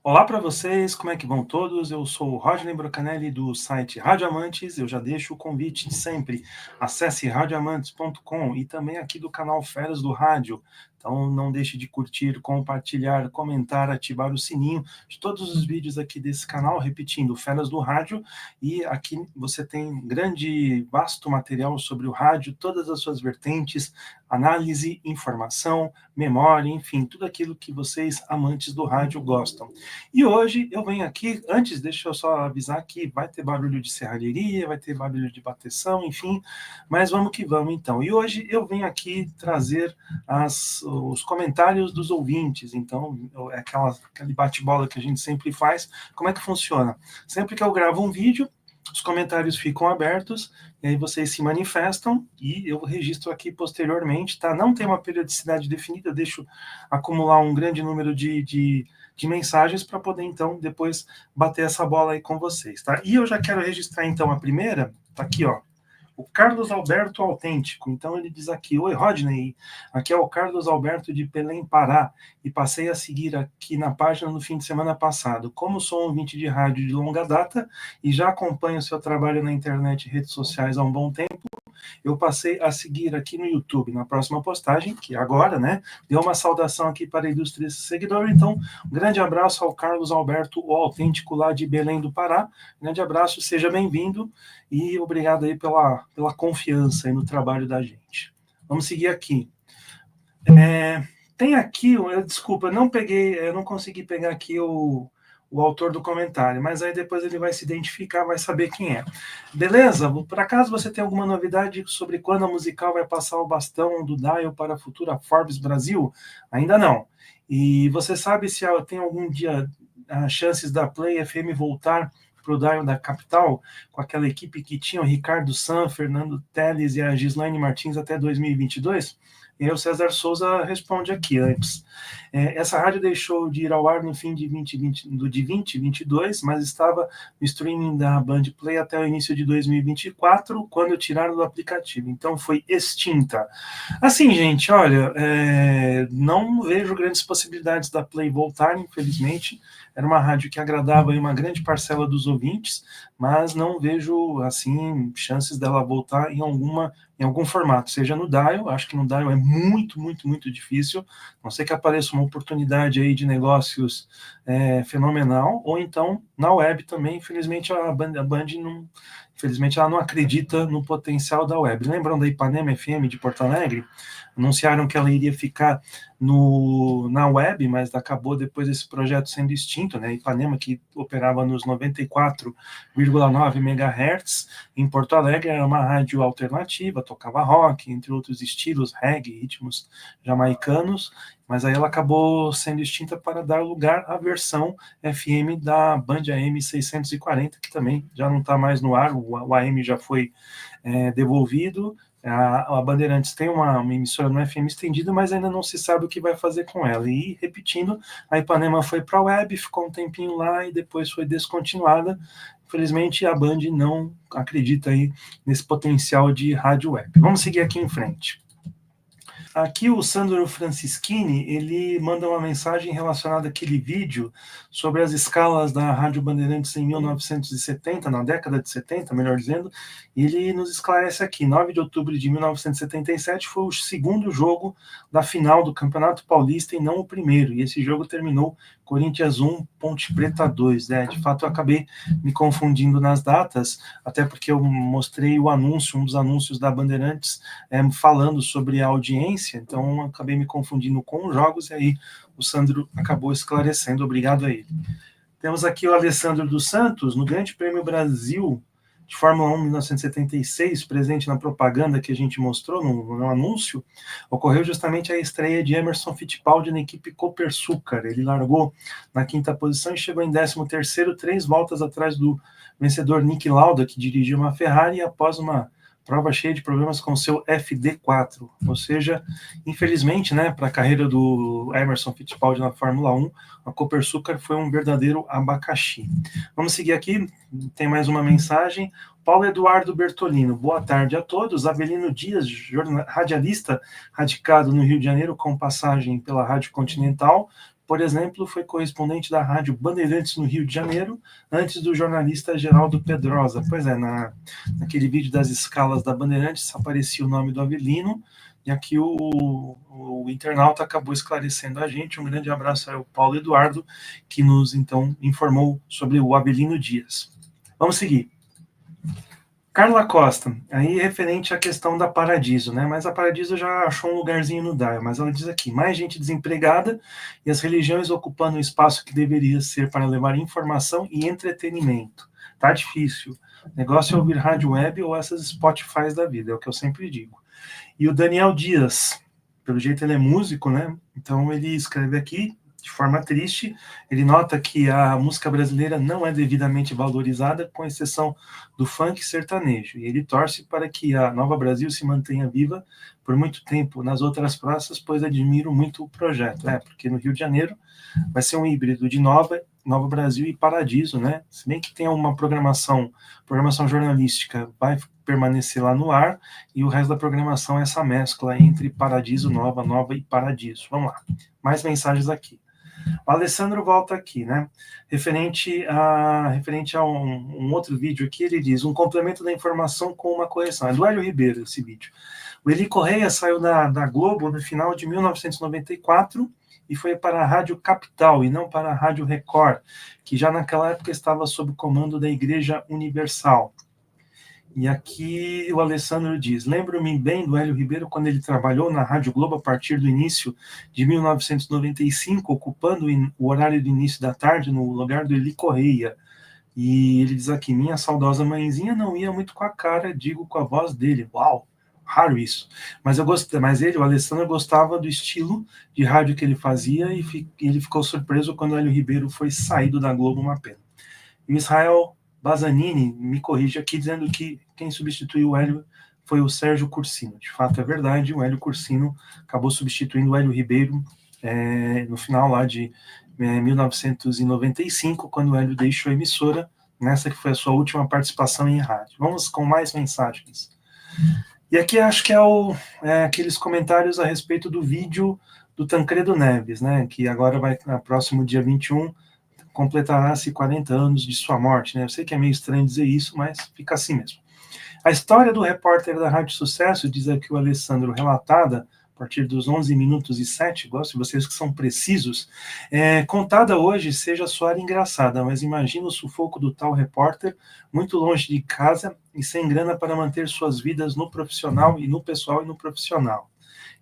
Olá para vocês, como é que vão todos? Eu sou o Rodney Brocanelli do site Rádio Amantes. Eu já deixo o convite de sempre. Acesse radioamantes.com e também aqui do canal Feras do Rádio. Então não deixe de curtir, compartilhar, comentar, ativar o sininho de todos os vídeos aqui desse canal, repetindo, Feras do Rádio. E aqui você tem grande, vasto material sobre o rádio, todas as suas vertentes, análise, informação, memória, enfim, tudo aquilo que vocês, amantes do rádio, gostam. E hoje eu venho aqui, antes, deixa eu só avisar que vai ter barulho de serralheria, vai ter barulho de bateção, enfim, mas vamos que vamos então. E hoje eu venho aqui trazer os comentários dos ouvintes, então, é aquele bate-bola que a gente sempre faz. Como é que funciona? Sempre que eu gravo um vídeo, os comentários ficam abertos, e aí vocês se manifestam, e eu registro aqui posteriormente, tá? Não tem uma periodicidade definida, eu deixo acumular um grande número de mensagens para poder, então, depois bater essa bola aí com vocês, tá? E eu já quero registrar, então, a primeira, tá aqui, ó, o Carlos Alberto Autêntico. Então ele diz aqui: oi Rodney, aqui é o Carlos Alberto de Belém, Pará, e passei a seguir aqui na página no fim de semana passado. Como sou um ouvinte de rádio de longa data e já acompanho seu trabalho na internet e redes sociais há um bom tempo, eu passei a seguir aqui no YouTube. Na próxima postagem, que agora, né, deu uma saudação aqui para a ilustre seguidor. Então, um grande abraço ao Carlos Alberto, o autêntico lá de Belém do Pará. Grande abraço, seja bem-vindo e obrigado aí pela confiança aí no trabalho da gente. Vamos seguir aqui. Tem aqui, desculpa, eu não consegui pegar aqui o autor do comentário, mas aí depois ele vai se identificar, vai saber quem é. Beleza? Por acaso você tem alguma novidade sobre quando a Musical vai passar o bastão do Dial para a futura Forbes Brasil? Ainda não. E você sabe se tem algum dia chances da Play FM voltar para o Dial da Capital, com aquela equipe que tinha o Ricardo San, Fernando Teles e a Gislaine Martins até 2022? E aí o César Souza responde aqui antes. Essa rádio deixou de ir ao ar no fim de 2022, mas estava no streaming da Band Play até o início de 2024, quando tiraram do aplicativo. Então foi extinta. Assim, gente, olha, não vejo grandes possibilidades da Play voltar, infelizmente. Era uma rádio que agradava uma grande parcela dos ouvintes, mas não vejo, assim, chances dela voltar em algum formato, seja no Dial. Acho que no Dial é muito, muito, muito difícil, a não ser que apareça uma oportunidade aí de negócios fenomenal, ou então na web também. Infelizmente a Band não, infelizmente ela não acredita no potencial da web. Lembram da Ipanema FM de Porto Alegre? Anunciaram que ela iria ficar na web, mas acabou depois esse projeto sendo extinto, né? Ipanema, que operava nos 94,9 MHz em Porto Alegre, era uma rádio alternativa, tocava rock, entre outros estilos, reggae, ritmos jamaicanos, mas aí ela acabou sendo extinta para dar lugar à versão FM da Band AM 640, que também já não está mais no ar, o AM já foi devolvido. A Bandeirantes tem uma emissora no FM estendida, mas ainda não se sabe o que vai fazer com ela. E, repetindo, a Ipanema foi para a web, ficou um tempinho lá e depois foi descontinuada. Infelizmente, a Band não acredita aí nesse potencial de rádio web. Vamos seguir aqui em frente. Aqui o Sandro Francischini, ele manda uma mensagem relacionada àquele vídeo sobre as escalas da Rádio Bandeirantes em 1970, na década de 70, melhor dizendo, e ele nos esclarece aqui: 9 de outubro de 1977 foi o segundo jogo da final do Campeonato Paulista e não o primeiro, e esse jogo terminou Corinthians 1, Ponte Preta 2, né? De fato, eu acabei me confundindo nas datas, até porque eu mostrei o anúncio, um dos anúncios da Bandeirantes, falando sobre a audiência, então acabei me confundindo com os jogos, e aí o Sandro acabou esclarecendo, obrigado a ele. Temos aqui o Alessandro dos Santos, no Grande Prêmio Brasil de Fórmula 1 1976, presente na propaganda que a gente mostrou no anúncio, ocorreu justamente a estreia de Emerson Fittipaldi na equipe Copersucar. Ele largou na quinta posição e chegou em 13º, 3 voltas atrás do vencedor Niki Lauda, que dirigiu uma Ferrari, após uma prova cheia de problemas com seu FD4, ou seja, infelizmente, né, para a carreira do Emerson Fittipaldi na Fórmula 1, a Copersucar foi um verdadeiro abacaxi. Vamos seguir aqui, tem mais uma mensagem. Paulo Eduardo Bertolino, boa tarde a todos. Avelino Dias, radialista radicado no Rio de Janeiro, com passagem pela Rádio Continental, por exemplo, foi correspondente da Rádio Bandeirantes no Rio de Janeiro, antes do jornalista Geraldo Pedrosa. Pois é, naquele vídeo das escalas da Bandeirantes aparecia o nome do Avelino, e aqui o internauta acabou esclarecendo a gente. Um grande abraço ao Paulo Eduardo, que nos, então, informou sobre o Avelino Dias. Vamos seguir. Carla Costa, aí referente à questão da Paradiso, né? Mas a Paradiso já achou um lugarzinho no DAIO, mas ela diz aqui, mais gente desempregada e as religiões ocupando o espaço que deveria ser para levar informação e entretenimento. Tá difícil. O negócio é ouvir rádio web ou essas Spotifys da vida, é o que eu sempre digo. E o Daniel Dias, pelo jeito ele é músico, né? Então ele escreve aqui, de forma triste, ele nota que a música brasileira não é devidamente valorizada, com exceção do funk sertanejo. E ele torce para que a Nova Brasil se mantenha viva por muito tempo nas outras praças, pois admiro muito o projeto. Porque no Rio de Janeiro vai ser um híbrido de Nova Brasil e Paradiso, né? Se bem que tem uma programação jornalística, vai permanecer lá no ar, e o resto da programação é essa mescla entre Paradiso, Nova e Paradiso. Vamos lá, mais mensagens aqui. O Alessandro volta aqui, né? Referente a um outro vídeo aqui, ele diz, um complemento da informação com uma correção. É do Hélio Ribeiro esse vídeo. O Eli Correia saiu da Globo no final de 1994 e foi para a Rádio Capital e não para a Rádio Record, que já naquela época estava sob o comando da Igreja Universal. E aqui o Alessandro diz, lembro-me bem do Hélio Ribeiro quando ele trabalhou na Rádio Globo a partir do início de 1995, ocupando o horário do início da tarde no lugar do Eli Correia. E ele diz aqui, minha saudosa mãezinha não ia muito com a cara, digo com a voz dele. Uau, raro isso. Mas o Alessandro, gostava do estilo de rádio que ele fazia e ele ficou surpreso quando o Hélio Ribeiro foi saído da Globo, uma pena. E o Israel Bazanini me corrige aqui, dizendo que quem substituiu o Hélio foi o Sérgio Cursino. De fato, é verdade, o Hélio Cursino acabou substituindo o Hélio Ribeiro no final lá de 1995, quando o Hélio deixou a emissora, nessa que foi a sua última participação em rádio. Vamos com mais mensagens. E aqui acho que aqueles comentários a respeito do vídeo do Tancredo Neves, né, que agora vai, no próximo dia 21, completará-se 40 anos de sua morte, né? Eu sei que é meio estranho dizer isso, mas fica assim mesmo. A história do repórter da Rádio Sucesso, diz aqui o Alessandro, relatada a partir dos 11 minutos e 7, gosto de vocês que são precisos, contada hoje seja soar engraçada, mas imagina o sufoco do tal repórter, muito longe de casa e sem grana para manter suas vidas no profissional e no pessoal e no profissional.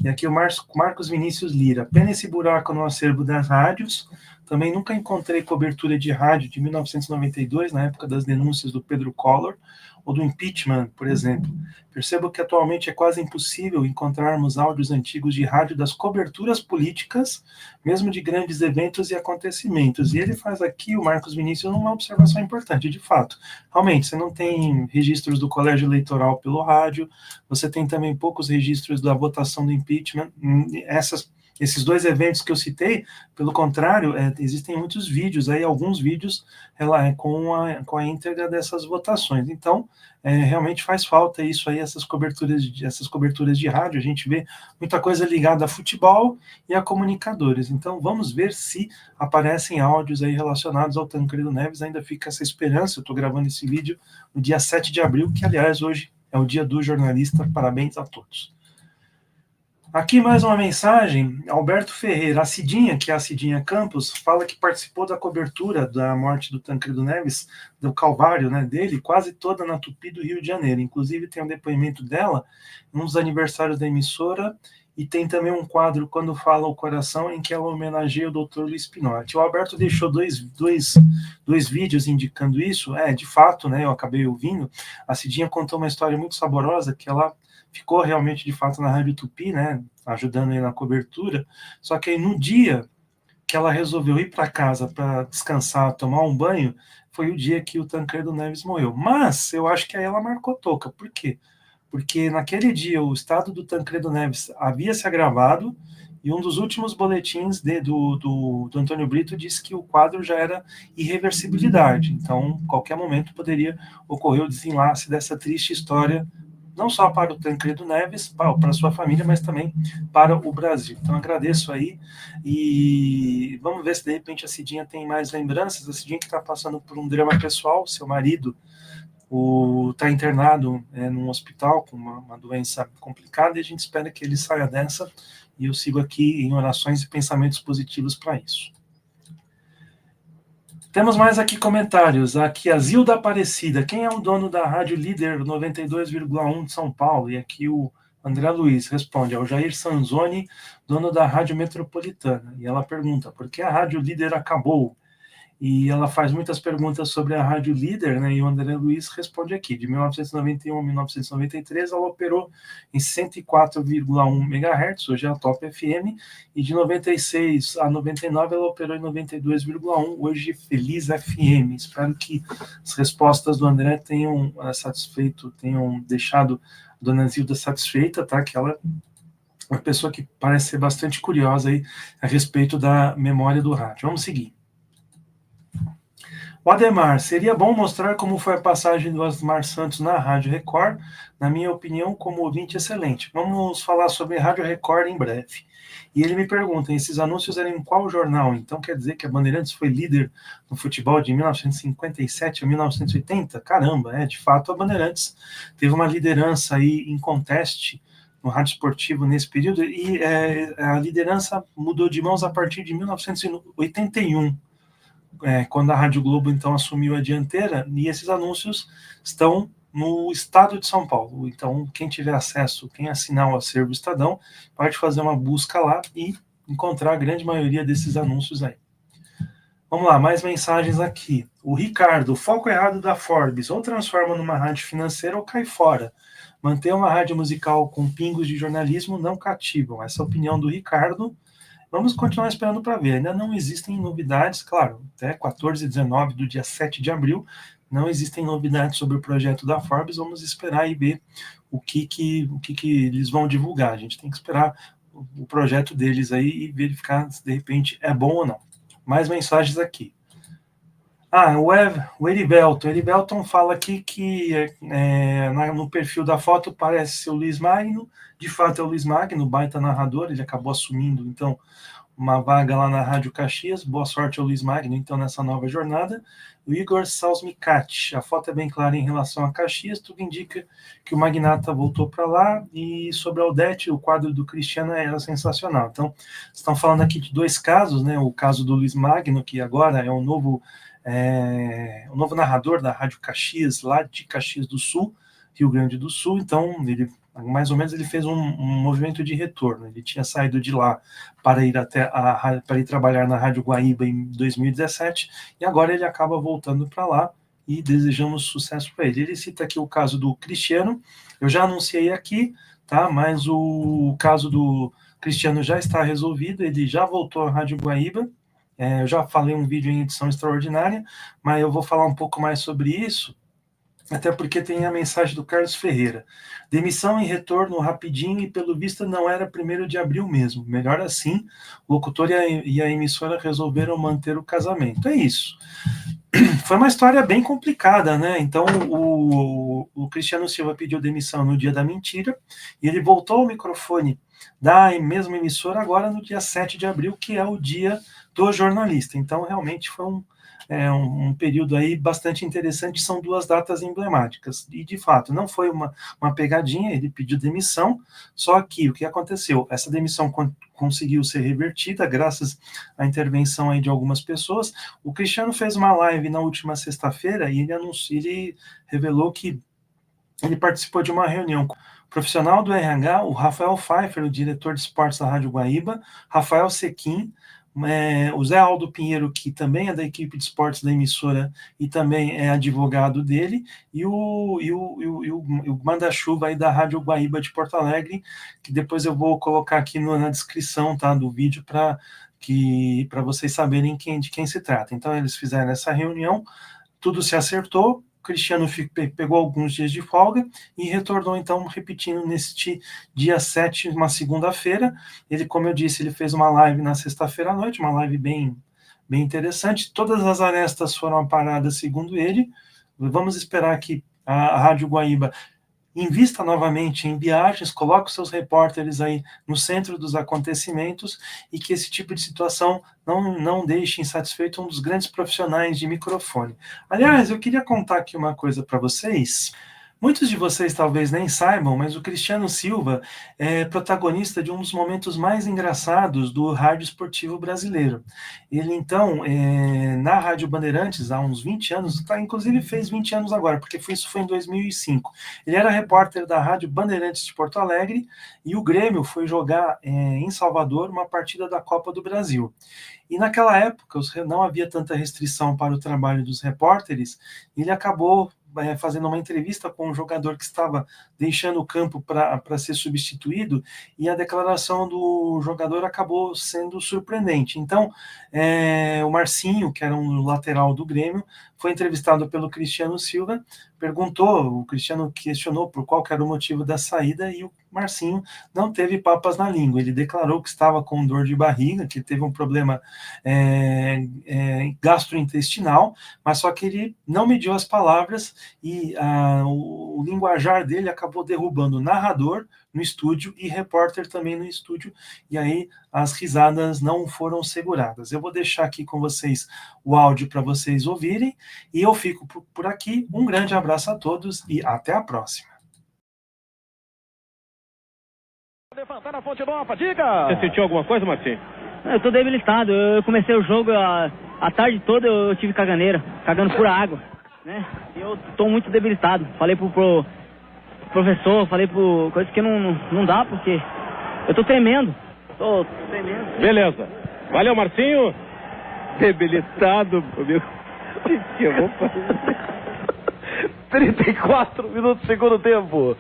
E aqui o Marcos Vinícius Lira, pena esse buraco no acervo das rádios. Também nunca encontrei cobertura de rádio de 1992, na época das denúncias do Pedro Collor, ou do impeachment, por exemplo. Percebo que atualmente é quase impossível encontrarmos áudios antigos de rádio das coberturas políticas, mesmo de grandes eventos e acontecimentos. E ele faz aqui, o Marcos Vinícius, uma observação importante, de fato. Realmente, você não tem registros do colégio eleitoral pelo rádio, você tem também poucos registros da votação do impeachment. Esses dois eventos que eu citei, pelo contrário, existem muitos vídeos, alguns vídeos com a íntegra dessas votações. Então, realmente faz falta isso aí, essas coberturas de rádio. A gente vê muita coisa ligada a futebol e a comunicadores. Então, vamos ver se aparecem áudios aí relacionados ao Tancredo Neves. Ainda fica essa esperança. Eu estou gravando esse vídeo no dia 7 de abril, que, aliás, hoje é o dia do jornalista. Parabéns a todos. Aqui mais uma mensagem, Alberto Ferreira, a Cidinha, que é a Cidinha Campos, fala que participou da cobertura da morte do Tancredo Neves, do Calvário, né, dele, quase toda na Tupi do Rio de Janeiro. Inclusive tem um depoimento dela, num dos aniversários da emissora, e tem também um quadro, Quando Fala o Coração, em que ela homenageia o Dr. Luiz Pinotti. O Alberto deixou dois vídeos indicando isso, de fato, né, eu acabei ouvindo. A Cidinha contou uma história muito saborosa, que ela ficou realmente, de fato, na Rádio Tupi, né, ajudando aí na cobertura, só que aí no dia que ela resolveu ir para casa para descansar, tomar um banho, foi o dia que o Tancredo Neves morreu. Mas eu acho que aí ela marcou toca. Por quê? Porque naquele dia o estado do Tancredo Neves havia se agravado e um dos últimos boletins do Antônio Brito disse que o quadro já era irreversibilidade. Então, qualquer momento poderia ocorrer o desenlace dessa triste história, não só para o Tancredo Neves, para a sua família, mas também para o Brasil. Então agradeço aí e vamos ver se de repente a Cidinha tem mais lembranças. A Cidinha que está passando por um drama pessoal, seu marido está internado num hospital com uma doença complicada e a gente espera que ele saia dessa, e eu sigo aqui em orações e pensamentos positivos para isso. Temos mais aqui comentários. Aqui a Zilda Aparecida. Quem é o dono da Rádio Líder 92,1 de São Paulo? E aqui o André Luiz responde, é o Jair Sanzoni, dono da Rádio Metropolitana. E ela pergunta, por que a Rádio Líder acabou? E ela faz muitas perguntas sobre a Rádio Líder, né? E o André Luiz responde aqui, de 1991 a 1993, ela operou em 104,1 MHz, hoje é a Top FM, e de 96 a 99 ela operou em 92,1, hoje Feliz FM. Espero que as respostas do André tenham tenham deixado a dona Zilda satisfeita, tá? Que ela é uma pessoa que parece ser bastante curiosa aí a respeito da memória do rádio. Vamos seguir. O Ademar, seria bom mostrar como foi a passagem do Osmar Santos na Rádio Record, na minha opinião, como ouvinte excelente. Vamos falar sobre Rádio Record em breve. E ele me pergunta, esses anúncios eram em qual jornal? Então quer dizer que a Bandeirantes foi líder no futebol de 1957 a 1980? Caramba, de fato a Bandeirantes teve uma liderança aí em conteste no rádio esportivo nesse período, e a liderança mudou de mãos a partir de 1981. Quando a Rádio Globo, então, assumiu a dianteira, e esses anúncios estão no estado de São Paulo. Então, quem tiver acesso, quem assinar o acervo Estadão, pode fazer uma busca lá e encontrar a grande maioria desses anúncios aí. Vamos lá, mais mensagens aqui. O Ricardo, foco errado da Forbes, ou transforma numa rádio financeira ou cai fora. Manter uma rádio musical com pingos de jornalismo não cativam. Essa é a opinião do Ricardo. Vamos continuar esperando para ver. Ainda não existem novidades, claro, até 14 e 19 do dia 7 de abril, não existem novidades sobre o projeto da Forbes. Vamos esperar e ver o que eles vão divulgar. A gente tem que esperar o projeto deles aí e verificar se de repente é bom ou não. Mais mensagens aqui. O Erivelton. Erivelton fala aqui que no perfil da foto parece ser o Luiz Magno. De fato é o Luiz Magno, baita narrador, ele acabou assumindo, então, uma vaga lá na Rádio Caxias. Boa sorte ao Luiz Magno, então, nessa nova jornada. O Igor Salsmicati, a foto é bem clara em relação a Caxias, tudo indica que o Magnata voltou para lá, e sobre a Odete, o quadro do Cristiano era sensacional. Então, estão falando aqui de dois casos, né? O caso do Luiz Magno, que agora é o novo narrador da Rádio Caxias, lá de Caxias do Sul, Rio Grande do Sul. Então, ele mais ou menos ele fez um movimento de retorno. Ele tinha saído de lá para ir trabalhar na Rádio Guaíba em 2017, e agora ele acaba voltando para lá, e desejamos sucesso para ele. Ele cita aqui o caso do Cristiano, eu já anunciei aqui, tá? Mas o caso do Cristiano já está resolvido, ele já voltou à Rádio Guaíba. Eu já falei um vídeo em edição extraordinária, mas eu vou falar um pouco mais sobre isso, até porque tem a mensagem do Carlos Ferreira. Demissão e retorno rapidinho, e pelo visto não era 1º de abril mesmo. Melhor assim, o locutor e a emissora resolveram manter o casamento. É isso. Foi uma história bem complicada, né? Então, o Cristiano Silva pediu demissão no dia da mentira, e ele voltou ao microfone da mesma emissora agora no dia 7 de abril, que é o dia do jornalista. Então, realmente foi um período aí bastante interessante, são duas datas emblemáticas, e de fato não foi uma pegadinha, ele pediu demissão, só que o que aconteceu? Essa demissão conseguiu ser revertida graças à intervenção aí de algumas pessoas. O Cristiano fez uma live na última sexta-feira, e ele revelou que ele participou de uma reunião com o profissional do RH, o Rafael Pfeiffer, o diretor de esportes da Rádio Guaíba, Rafael Sequim, o Zé Aldo Pinheiro, que também é da equipe de esportes da emissora e também é advogado dele, e o manda-chuva aí da Rádio Guaíba de Porto Alegre, que depois eu vou colocar aqui na descrição, tá, do vídeo, para vocês saberem de quem se trata. Então eles fizeram essa reunião, tudo se acertou. O Cristiano pegou alguns dias de folga e retornou, então, repetindo neste dia 7, uma segunda-feira. Ele, como eu disse, ele fez uma live na sexta-feira à noite, uma live bem interessante. Todas as arestas foram aparadas, segundo ele. Vamos esperar que a Rádio Guaíba invista novamente em viagens, coloque os seus repórteres aí no centro dos acontecimentos e que esse tipo de situação não deixe insatisfeito um dos grandes profissionais de microfone. Aliás, eu queria contar aqui uma coisa para vocês. Muitos de vocês talvez nem saibam, mas o Cristiano Silva é protagonista de um dos momentos mais engraçados do rádio esportivo brasileiro. Ele, então, na Rádio Bandeirantes, há uns 20 anos, inclusive fez 20 anos agora, porque isso foi em 2005. Ele era repórter da Rádio Bandeirantes de Porto Alegre e o Grêmio foi jogar em Salvador uma partida da Copa do Brasil. E naquela época não havia tanta restrição para o trabalho dos repórteres, ele acabou fazendo uma entrevista com um jogador que estava deixando o campo para ser substituído, e a declaração do jogador acabou sendo surpreendente. Então, o Marcinho, que era um lateral do Grêmio, foi entrevistado pelo Cristiano Silva, o Cristiano questionou por qual era o motivo da saída, e o Marcinho não teve papas na língua. Ele declarou que estava com dor de barriga, que teve um problema gastrointestinal, mas só que ele não mediu as palavras e o linguajar dele acabou derrubando o narrador no estúdio e repórter também no estúdio, e aí as risadas não foram seguradas. Eu vou deixar aqui com vocês o áudio para vocês ouvirem, e eu fico por aqui. Um grande abraço a todos e até a próxima. Levantar na Fonte Nova, diga! Você sentiu alguma coisa, Marcinho? Eu tô debilitado. Eu comecei o jogo a tarde toda, eu tive caganeira, cagando pura água, né? E eu tô muito debilitado. Falei pro professor, falei por coisas que não dá, porque eu tô tremendo. Tô tremendo. Beleza. Valeu, Marcinho. Debilitado, meu. Que eu vou fazer? 34 minutos, segundo tempo.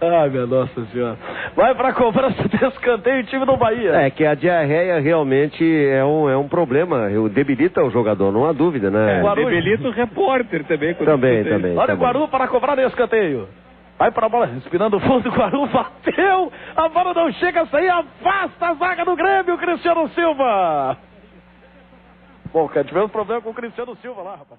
Ai, minha Nossa Senhora. Vai pra cobrança de escanteio o time do Bahia. É que a diarreia realmente é um problema. Debilita o jogador, não há dúvida, né? Debilita o repórter também. Também. Olha o Guaru para cobrar de escanteio. Vai para a bola, respirando fundo, o Guaru bateu. A bola não chega a sair, afasta a zaga do Grêmio, Cristiano Silva. Bom, cara, tivemos problema com o Cristiano Silva lá, rapaz.